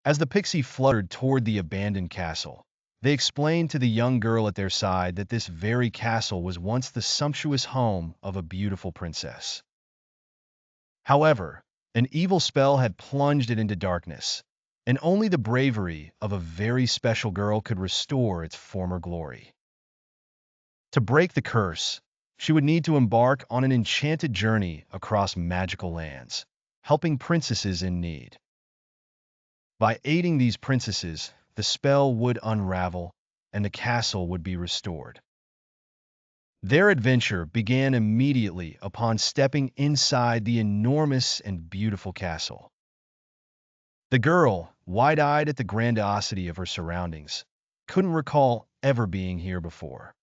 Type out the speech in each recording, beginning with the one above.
As the pixie fluttered toward the abandoned castle, they explained to the young girl at their side that this very castle was once the sumptuous home of a beautiful princess. However, an evil spell had plunged it into darkness, and only the bravery of a very special girl could restore its former glory. To break the curse, she would need to embark on an enchanted journey across magical lands, helping princesses in need. By aiding these princesses, the spell would unravel and the castle would be restored. Their adventure began immediately upon stepping inside the enormous and beautiful castle. The girl, wide-eyed at the grandiosity of her surroundings, couldn't recall ever being here before.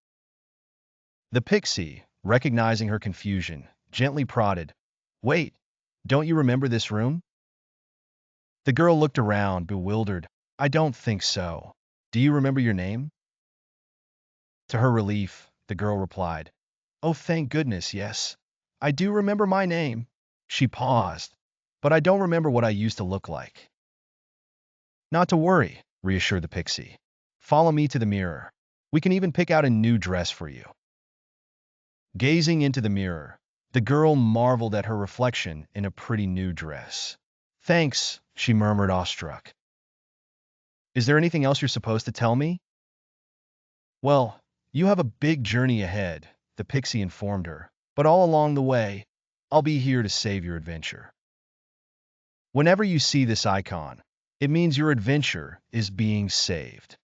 The pixie, recognizing her confusion, gently prodded, "Wait, don't you remember this room?" The girl looked around, bewildered. "I don't think so. Do you remember your name?" To her relief, the girl replied, "Oh, thank goodness, yes. I do remember my name." She paused, "But I don't remember what I used to look like." "Not to worry," reassured the pixie. "Follow me to the mirror. We can even pick out a new dress for you." Gazing into the mirror, the girl marveled at her reflection in a pretty new dress. "Thanks," she murmured, awestruck. "Is there anything else you're supposed to tell me?" "Well, you have a big journey ahead," the pixie informed her, "but all along the way, I'll be here to save your adventure. Whenever you see this icon, it means your adventure is being saved."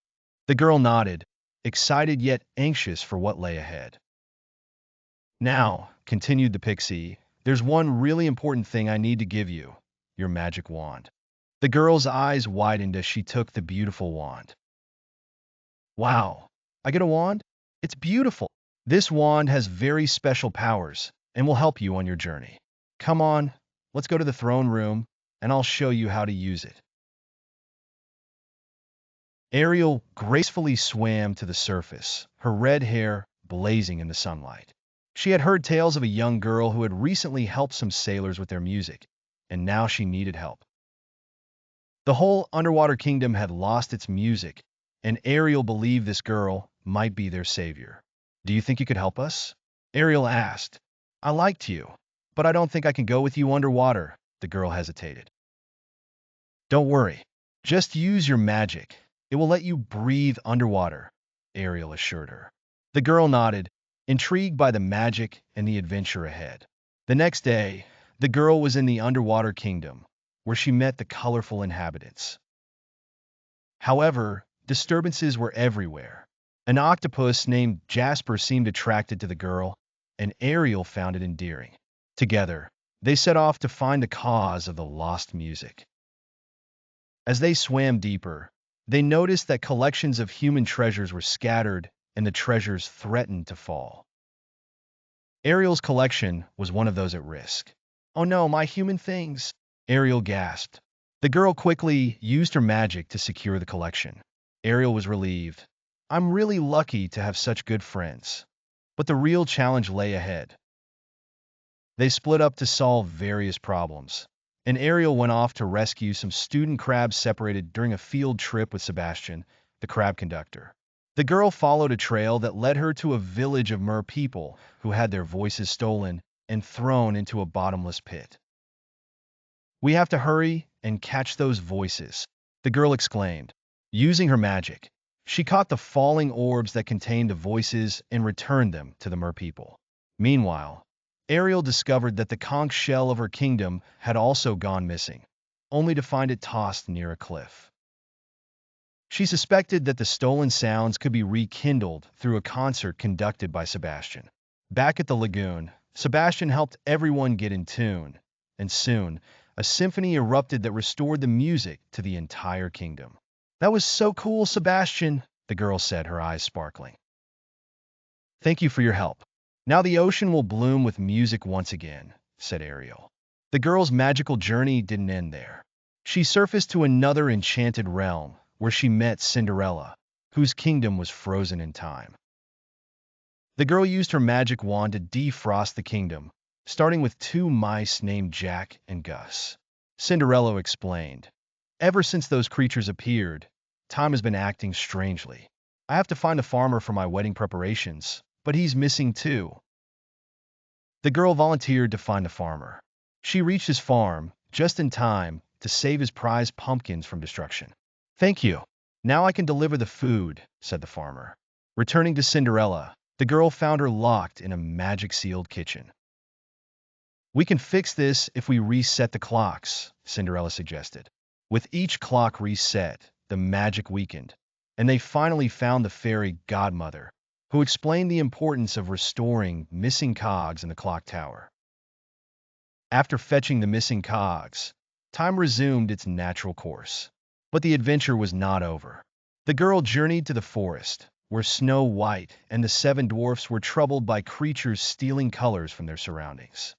The girl nodded, excited yet anxious for what lay ahead. "Now," continued the pixie, "there's one really important thing I need to give you, your magic wand." The girl's eyes widened as she took the beautiful wand. "Wow, I get a wand? It's beautiful. This wand has very special powers and will help you on your journey. Come on, let's go to the throne room, and I'll show you how to use it." Ariel gracefully swam to the surface, her red hair blazing in the sunlight. She had heard tales of a young girl who had recently helped some sailors with their music, and now she needed help. The whole underwater kingdom had lost its music, and Ariel believed this girl might be their savior. "Do you think you could help us?" Ariel asked. "I liked you, but I don't think I can go with you underwater," the girl hesitated. "Don't worry. Just use your magic. It will let you breathe underwater," Ariel assured her. The girl nodded, intrigued by the magic and the adventure ahead. The next day, the girl was in the underwater kingdom, where she met the colorful inhabitants. However, disturbances were everywhere. An octopus named Jasper seemed attracted to the girl, and Ariel found it endearing. Together, they set off to find the cause of the lost music. As they swam deeper, they noticed that collections of human treasures were scattered and the treasures threatened to fall. Ariel's collection was one of those at risk. "Oh no, my human things!" Ariel gasped. The girl quickly used her magic to secure the collection. Ariel was relieved. "I'm really lucky to have such good friends." But the real challenge lay ahead. They split up to solve various problems, and Ariel went off to rescue some student crabs separated during a field trip with Sebastian, the crab conductor. The girl followed a trail that led her to a village of mer people who had their voices stolen and thrown into a bottomless pit. "We have to hurry and catch those voices," the girl exclaimed. Using her magic, she caught the falling orbs that contained the voices and returned them to the mer people. Meanwhile, Ariel discovered that the conch shell of her kingdom had also gone missing, only to find it tossed near a cliff. She suspected that the stolen sounds could be rekindled through a concert conducted by Sebastian. Back at the lagoon, Sebastian helped everyone get in tune, and soon, a symphony erupted that restored the music to the entire kingdom. "That was so cool, Sebastian," the girl said, her eyes sparkling. "Thank you for your help. Now the ocean will bloom with music once again," said Ariel. The girl's magical journey didn't end there. She surfaced to another enchanted realm, where she met Cinderella, whose kingdom was frozen in time. The girl used her magic wand to defrost the kingdom, starting with two mice named Jack and Gus. Cinderella explained, Ever since those creatures appeared, time has been acting strangely. I have to find a farmer for my wedding preparations, but he's missing too. The girl volunteered to find the farmer. She reached his farm just in time to save his prized pumpkins from destruction. Thank you. Now I can deliver the food, said the farmer. Returning to Cinderella, the girl found her locked in a magic-sealed kitchen. We can fix this if we reset the clocks, Cinderella suggested. With each clock reset, the magic weakened, and they finally found the fairy godmother, who explained the importance of restoring missing cogs in the clock tower. After fetching the missing cogs, time resumed its natural course. But the adventure was not over. The girl journeyed to the forest, where Snow White and the 7 dwarfs were troubled by creatures stealing colors from their surroundings.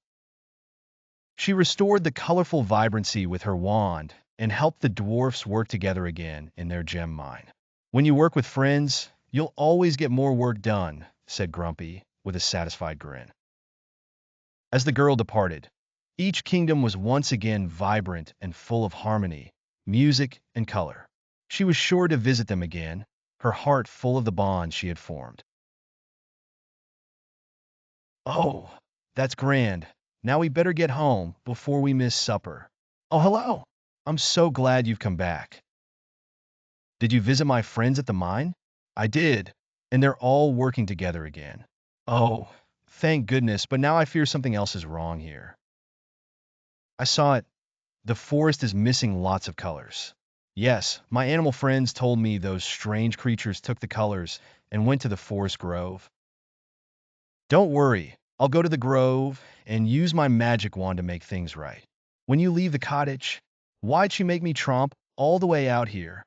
She restored the colorful vibrancy with her wand and helped the dwarfs work together again in their gem mine. When you work with friends, you'll always get more work done, said Grumpy, with a satisfied grin. As the girl departed, each kingdom was once again vibrant and full of harmony, music, and color. She was sure to visit them again, her heart full of the bonds she had formed. Oh, that's grand. Now we better get home before we miss supper. Oh, hello. I'm so glad you've come back. Did you visit my friends at the mine? I did, and they're all working together again. Oh, thank goodness, but now I fear something else is wrong here. I saw it. The forest is missing lots of colors. Yes, my animal friends told me those strange creatures took the colors and went to the forest grove. Don't worry, I'll go to the grove and use my magic wand to make things right. When you leave the cottage, why'd she make me tromp all the way out here?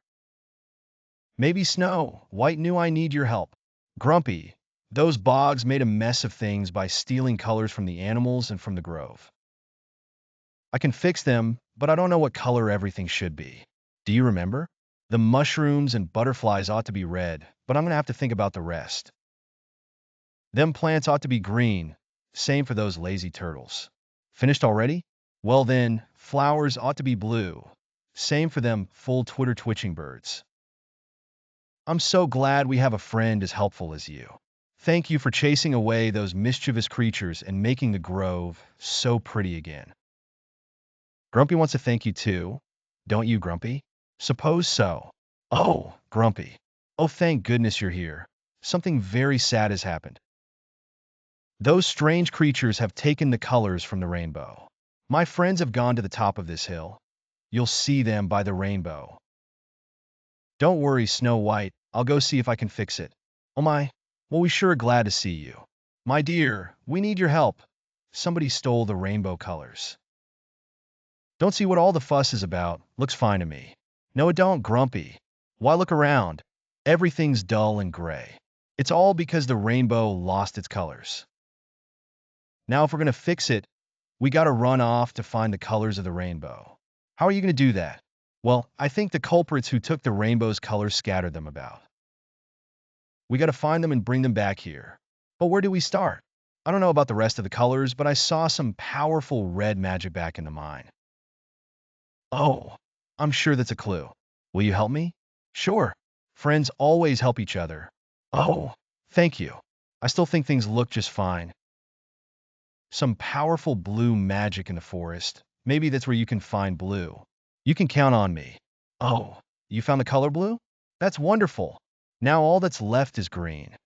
Maybe Snow White knew I need your help. Grumpy, those bogs made a mess of things by stealing colors from the animals and from the grove. I can fix them, but I don't know what color everything should be. Do you remember? The mushrooms and butterflies ought to be red, but I'm going to have to think about the rest. Them plants ought to be green, same for those lazy turtles. Finished already? Well then, flowers ought to be blue, same for them full twitter-twitching birds. I'm so glad we have a friend as helpful as you. Thank you for chasing away those mischievous creatures and making the grove so pretty again. Grumpy wants to thank you too. Don't you, Grumpy? Suppose so. Oh, Grumpy. Oh, thank goodness you're here. Something very sad has happened. Those strange creatures have taken the colors from the rainbow. My friends have gone to the top of this hill. You'll see them by the rainbow. Don't worry, Snow White. I'll go see if I can fix it. Oh my, well, we sure are glad to see you. My dear, we need your help. Somebody stole the rainbow colors. Don't see what all the fuss is about. Looks fine to me. No, it don't, Grumpy. Why look around? Everything's dull and gray. It's all because the rainbow lost its colors. Now, if we're going to fix it, we got to run off to find the colors of the rainbow. How are you going to do that? Well, I think the culprits who took the rainbow's colors scattered them about. We got to find them and bring them back here. But where do we start? I don't know about the rest of the colors, but I saw some powerful red magic back in the mine. Oh, I'm sure that's a clue. Will you help me? Sure. Friends always help each other. Oh, thank you. I still think things look just fine. Some powerful blue magic in the forest. Maybe that's where you can find blue. You can count on me. Oh, you found the color blue? That's wonderful. Now all that's left is green.